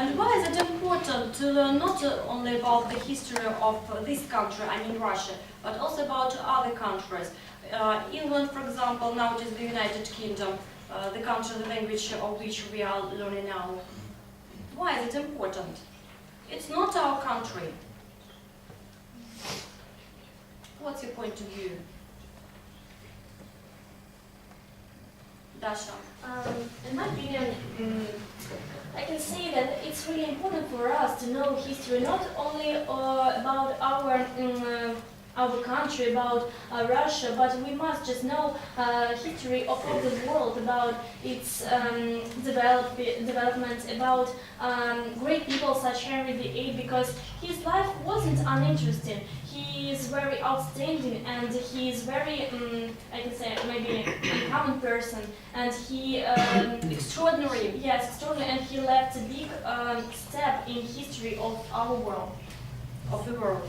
And why is it important to learn not only about the history of this country, I mean Russia, but also about other countries? England, for example, now it is the United Kingdom, the country, the language of which we are learning now. Why is it important? It's not our country. What's your point of view? Dasha? In my opinion, I can say that it's really important for us to know history, not only about our country, about Russia, but we must just know history of all the world, about its development, about great people such Henry VIII, because his life wasn't uninteresting. He is very outstanding, and he is very, I can say, maybe uncommon person, and he Extraordinary. yes, extraordinary, and he left a big step in history of our world. Of the world.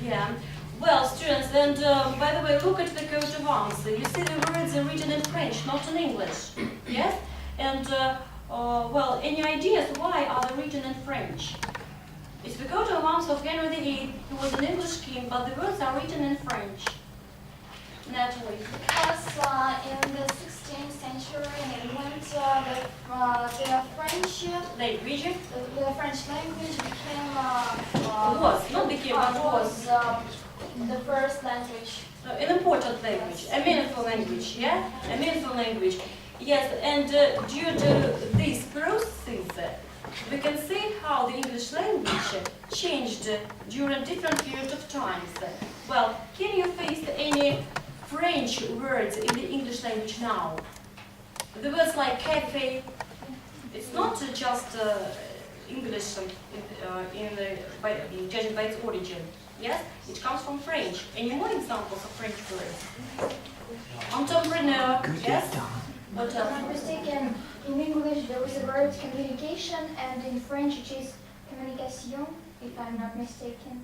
Yeah. Well, students, and by the way, look at the coat of arms. You see the words are written in French, not in English. Yes? And, well, any ideas why are they written in French? It's the coat of arms of Henry VIII, who was an English king, but the words are written in French. Natalie? Because in the 16th century in England, the French Language? the French language became Was, not became, but was. The first language. An important language, a meaningful language, yeah? A meaningful language. Yes, and due to these processes, we can see how the English language changed during different periods of times. Well, can you face any French words in the English language now? The words like cafe, it's not just English judging by its origin. Yes, it comes from French. Any more examples of French words? Entrepreneur, yes? What If else? I'm not mistaken, in English there was a word communication, and in French it is communication, if I'm not mistaken.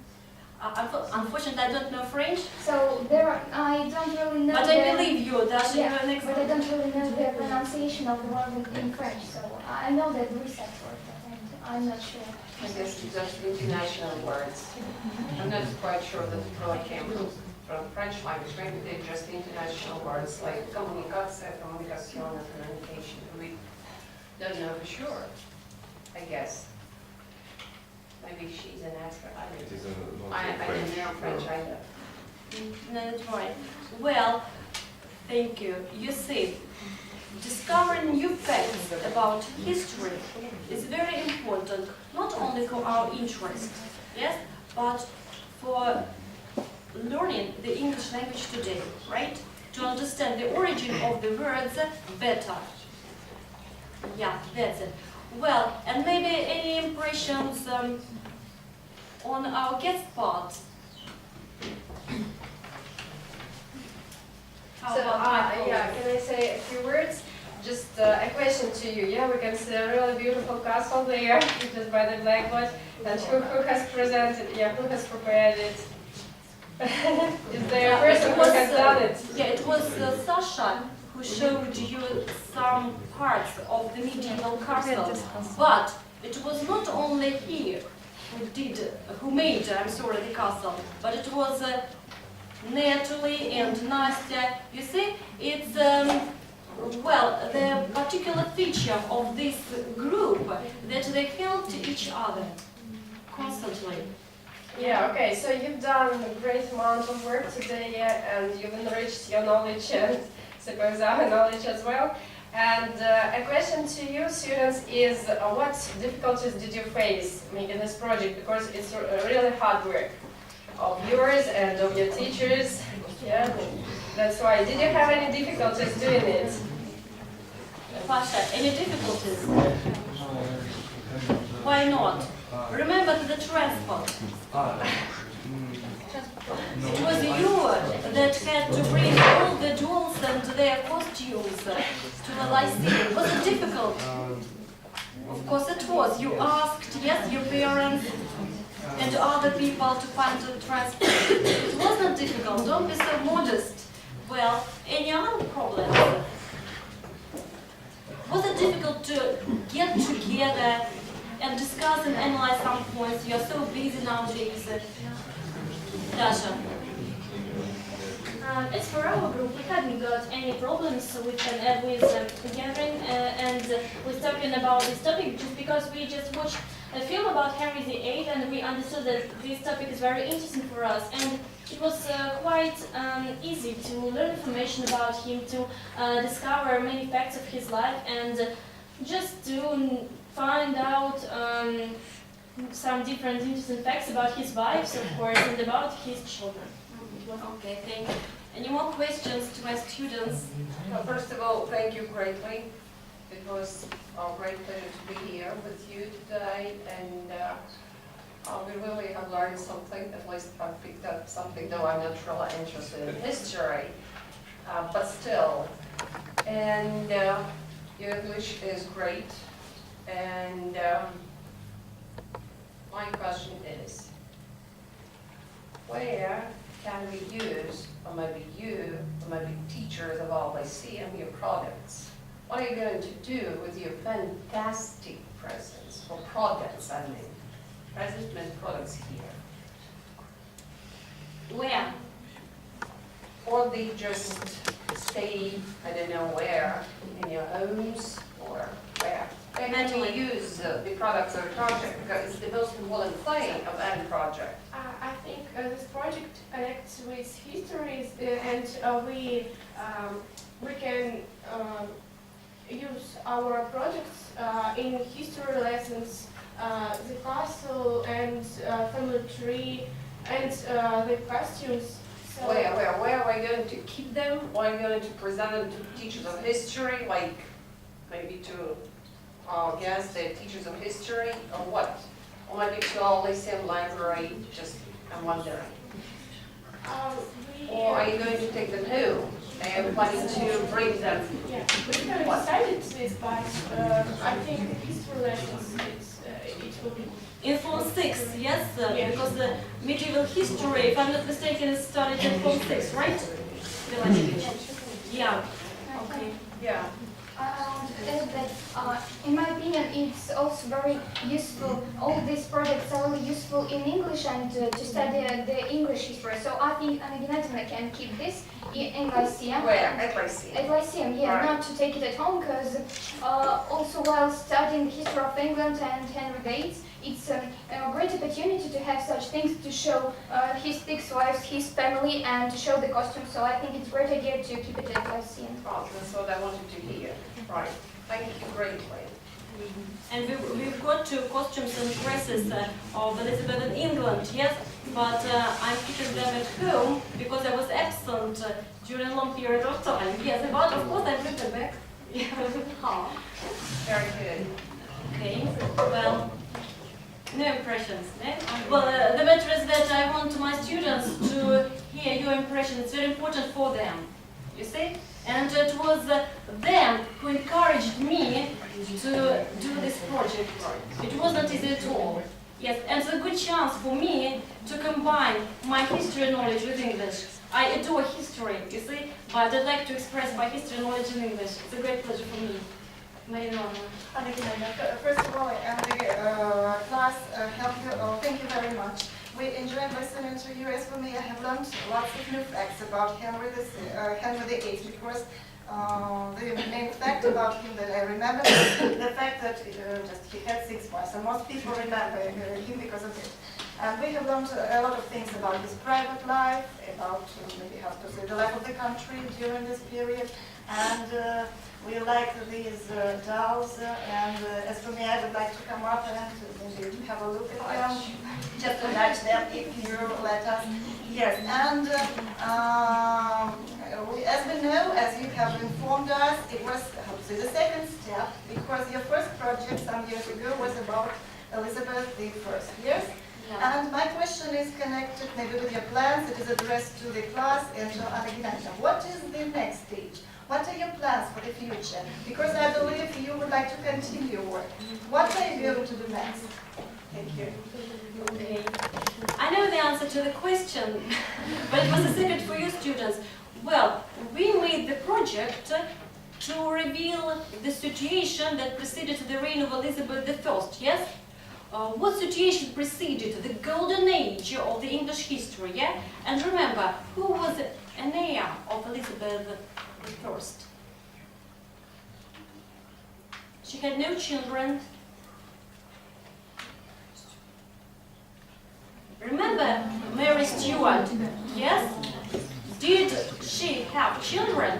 Unfortunately, I don't know French, So I don't really know. but I believe you. That's Yeah, your next but I don't really know the pronunciation of the word in French. So I know that there is that word, and I'm not sure. I guess just international words. I'm not quite sure that it really came from French language. Maybe they're just international words like communication, communication, and communication. We don't know for sure, I guess. Maybe she's an expert. I didn't know French either. No, that's right. Well, thank you. You see, discovering new facts about history is very important, not only for our interest, yes, but for learning the English language today, right? To understand the origin of the words better. Yeah, that's it. Well, and maybe any impressions on our guest part? How So, about my yeah, can I say a few words? Just a question to you. Yeah, we can see a really beautiful castle there, just by the blackboard. And who has presented? Yeah, who has prepared it? Is there a person who has done it? Yeah, it was Sasha who showed you some parts of the medieval castle. But it was not only he who made the castle, but it was Natalie and Nastya. You see, it's well, the particular feature of this group that they helped each other constantly. Yeah, okay, so you've done a great amount of work today, and you've enriched your knowledge and suppose our knowledge as well. And a question to you, students, is what difficulties did you face making this project? Because it's really hard work of yours and of your teachers. Yeah, that's why. Did you have any difficulties doing it? Pasha, any difficulties? Why not? Remember the transport. It was you that had to bring all the dolls and their costumes to the Lyceum. Was it difficult? Of course it was. You asked, yes, your parents and other people to find the transport. It wasn't difficult. Don't be so modest. Well, any other problems? Was it difficult to get together and discuss and analyze some points. You're so busy nowadays. Dasha. As for our group, we hadn't got any problems with gathering and with talking about this topic, just because we just watched a film about Henry VIII and we understood that this topic is very interesting for us, and it was quite easy to learn information about him, to discover many facts of his life, and just to find out some different interesting facts about his wives, of course, and about his children. Okay, thank you. Any more questions to my students? Well, first of all, thank you greatly. It was a great pleasure to be here with you today, and we really have learned something. At least I've picked up something, though I'm not really interested in history, but still. And your English is great, and my question is, where can we use, or maybe you, or maybe teachers of all Lyceum, your products? What are you going to do with your fantastic presents, or products, I mean? Presents means products here. Where? Or they just stay, I don't know where, in your homes, or where? Where can we use the products of the project, because it's the most important thing of any project. I think this project connects with history, and we can use our projects in history lessons, the castle and family tree, and the costumes. So Where are we going to keep them? Or are we going to present them to teachers of history, like maybe to guests, the teachers of history, or what? Or maybe to our Lyceum library, just, I'm wondering. Or are you going to take them home? And planning to bring them? Yeah, we haven't decided this, but I think the history lessons, it will be. In Form 6, yes? Yeah. Because the medieval history, if I'm not mistaken, is started in Form 6, right? Yeah. Okay. Yeah. I want to add that, in my opinion, it's also very useful. All these projects are really useful in English and to study the English history. So I think Anna Gennadievna can keep this in Lyceum. Where? At Lyceum? At Lyceum, yeah, Right. not to take it at home, because also while studying the history of England and Henry VIII, it's a great opportunity to have such things to show his 6 wives, his family, and to show the costumes. So I think it's a great idea to keep it at Lyceum. Oh, that's what I wanted to hear. Right. Thank you greatly. And we've got 2 costumes and dresses of Elizabeth in England, yes? But I'm keeping them at home because I was absent during a long period of time. Yes, but of course I bring them back. Yeah. Very good. Okay, well, no impressions, no? Well, the matter is that I want my students to hear your impression. It's very important for them, you see? And it was them who encouraged me to do this project. It wasn't easy at all. Yes, and it's a good chance for me to combine my history knowledge with English. I adore history, you see, but I'd like to express my history knowledge in English. It's a great pleasure for me. Marina. First of all, and the class help you. Thank you very much. We enjoyed listening to you. As for me, I have learned lots of new facts about Henry VIII, because the main fact about him that I remember is the fact that just he had 6 wives, and most people remember him because of it. And we have learned a lot of things about his private life, about maybe how to say the life of the country during this period, and we like these dolls. And as for me, I would like to come up and maybe have a look at them, just to touch them if you let us. Yes, and as we know, as you have informed us, it was the second step, because your first project some years ago was about Elizabeth I. Yes? Yeah. And my question is connected maybe with your plans. It is addressed to the class and to Anna Gennadievna. What is the next stage? What are your plans for the future? Because I believe you would like to continue your work. What are you going to do next? Thank you. Okay. I know the answer to the question, but it was a secret for you students. Well, we made the project to reveal the situation that preceded the reign of Elizabeth I, yes? what situation preceded the golden age of the English history, yeah? And remember, who was an heir of Elizabeth I? She had no children. Remember Mary Stuart, yes? Did she have children?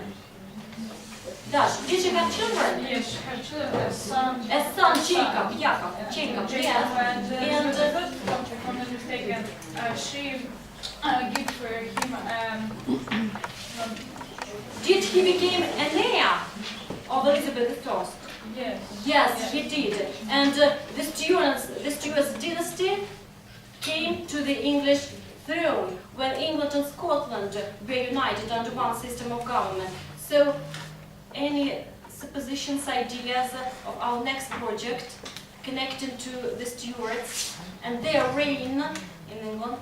Dash, did she have children? Yes, she had children, a son. A son, Jacob, Jacob, yes. And if I'm not mistaken, she gave him Did he become an heir of Elizabeth I? yes. Yes, he did. And the Stuart dynasty came to the English throne when England and Scotland were united under one system of government. So, any suppositions, ideas of our next project connected to the Stuarts and their reign in England?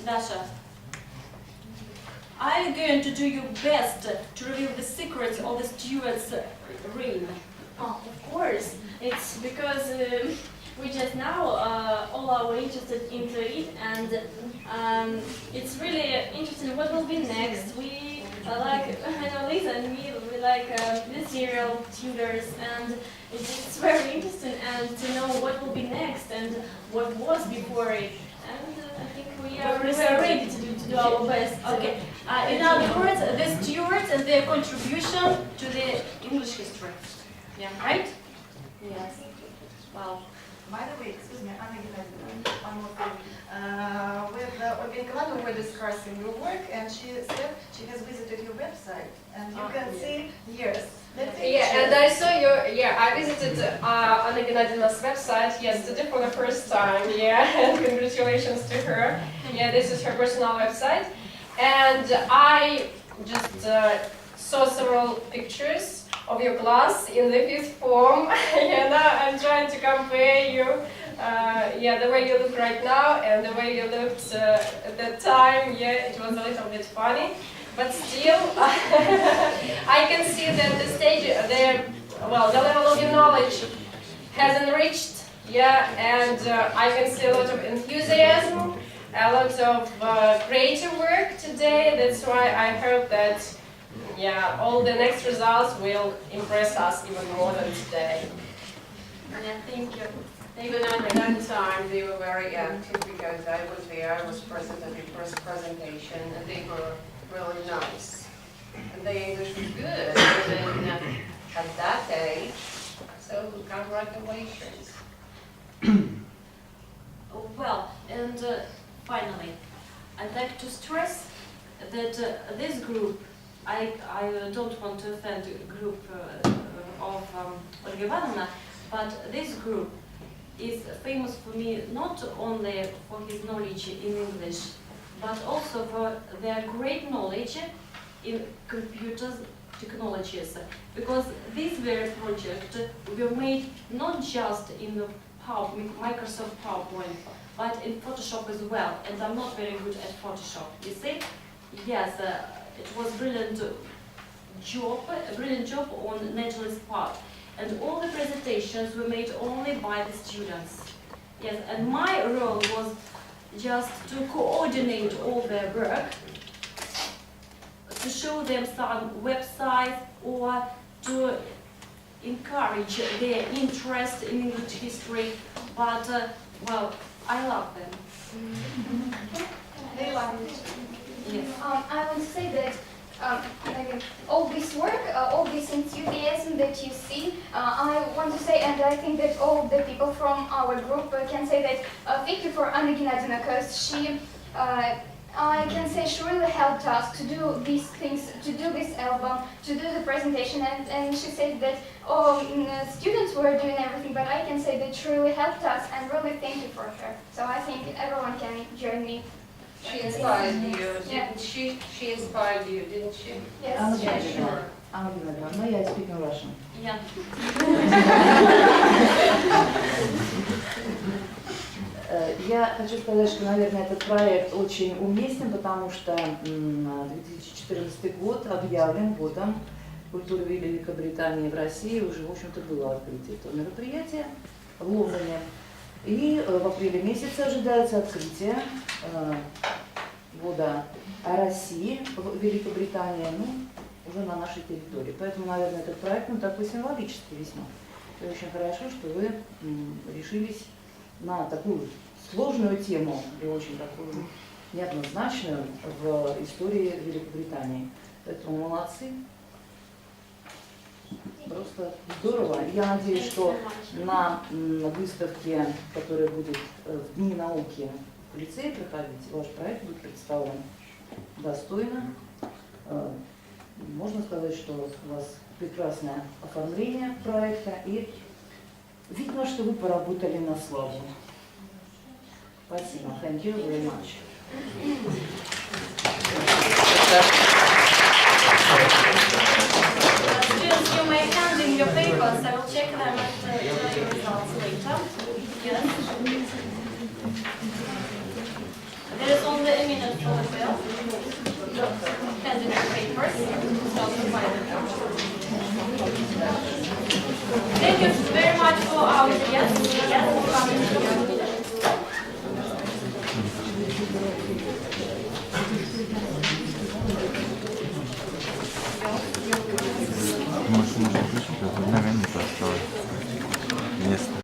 Dasha, are you going to do your best to reveal the secrets of the Stuarts' reign? Oh, of course. It's because we just now all are interested into it, and it's really interesting what will be next. We like, I know Lisa and me, we like the serial Tudors, and it's very interesting and to know what will be next and what was before it. And I think we are ready to do our best. Okay. In other words, the Stuarts and their contribution to the English history. Yeah, right? Yes. Wow. By the way, excuse me, Anna Gennadievna, one more thing. With Olga Nikolaevna, we were discussing your work, and she said she has visited your website, and you can see years. Yeah, and I saw your, I visited Anna Gennadievna's website yesterday for the first time, and congratulations to her. Yeah, this is her personal website. And I just saw several pictures of your class in the 5th form. Now I'm trying to compare you, the way you look right now and the way you looked at that time. It was a little bit funny. But still, I can see that the level of your knowledge has enriched, and I can see a lot of enthusiasm, a lot of creative work today. That's why I hope that, all the next results will impress us even more than today. Yeah, thank you. Even at that time, they were very active because I was there, I was present at the first presentation, and they were really nice. And the English was good, even at that age, so congratulations. Well, and finally, I'd like to stress that this group, I don't want to offend the group of Olga Ivanovna, but this group is famous for me not only for his knowledge in English, but also for their great knowledge in computers technologies. Because this very project were made not just in the Microsoft PowerPoint, but in Photoshop as well. And I'm not very good at Photoshop. You see? Yes, it was a brilliant job on Natalie's part. And all the presentations were made only by the students. Yes, and my role was just to coordinate all their work, to show them some websites or to encourage their interest in English history. But, I love them. They love it. Yes. I want to say that all this work, all this enthusiasm that you see, I want to say, and I think that all the people from our group can say that thank you for Anna Gennadievna, because she, I can say she really helped us to do these things, to do this album, to do the presentation, and she said that students were doing everything, but I can say that she really helped us, and really thank you for her. So I think everyone can join me. She inspired you, Yeah. didn't she? She inspired you, didn't she? Yes. Anna Gennadievna, я speak in Russian. Yeah. Я хочу сказать, что, наверное, этот проект очень уместен, потому что 2014 год объявлен годом культуры Великобритании в России уже, в общем-то, было открытие этого мероприятия в Лондоне. И в апреле месяце ожидается открытие года о России в Великобритании, ну, уже на нашей территории. Поэтому, наверное, этот проект, ну, такой символический весьма. И очень хорошо, что вы решились на такую сложную тему и очень такую неоднозначную в истории Великобритании. Поэтому молодцы. Просто здорово. Я надеюсь, что на выставке, которая будет в Дни науки в лицее проходить, ваш проект будет представлен достойно. Можно сказать, что у вас прекрасное оформление проекта, и видно, что вы поработали на славу. Спасибо. Thank you very much. Students, you may hand in your papers. I will check them and tell you results later. Yes. There is only a minute for the bill. Hand in your papers. Thank you very much for our guests. Yes, for coming. Машина.